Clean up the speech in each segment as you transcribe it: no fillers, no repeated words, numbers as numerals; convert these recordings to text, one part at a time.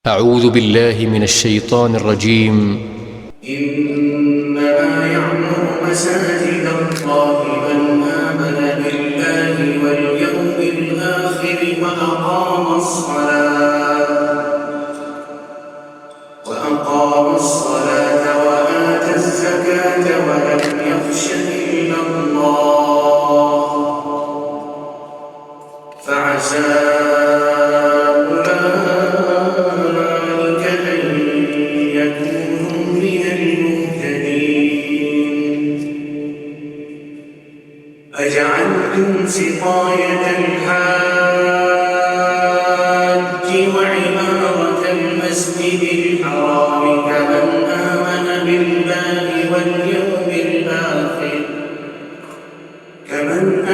أعوذ بالله من الشيطان الرجيم. إنما يعمر مساجد الله من آمن بالله واليوم الآخر وأقام الصلاة وآتى الزكاة ولم يخش إلا الله فعسى أولئك أن يكونوا من المهتدين. أجعلتم سقاية الحاج وعمارة المسجد الحرام كمن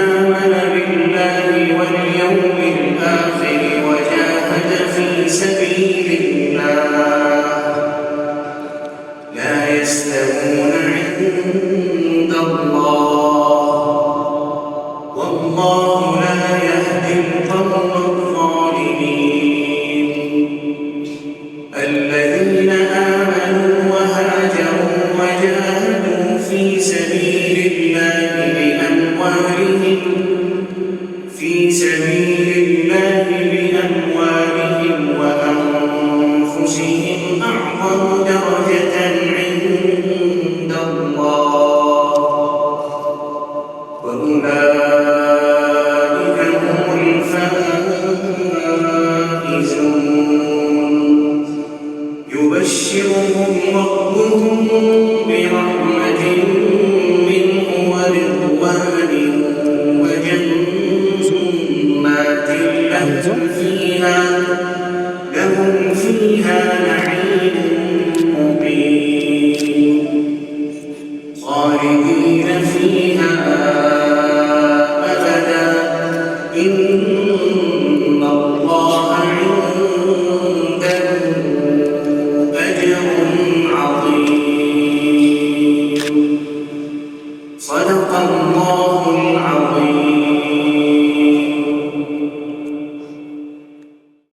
آمن بالله واليوم الآخر وجاهد في سبيل الله لا يستوون عند الله والله لا يهدي القوم الظالمين. الذين آمنوا وهاجروا وجاهدوا في سبيل الله بأموالهم وأنفسهم أعظم درجة عند الله وأولئك هم الفائزون. يبشرهم ربهم برحمة منه ورضوان وجنات لهم فيها نعيم مقيم خالدين فيها أبدا إن الله عنده أجر عظيم. صدق الله العظيم.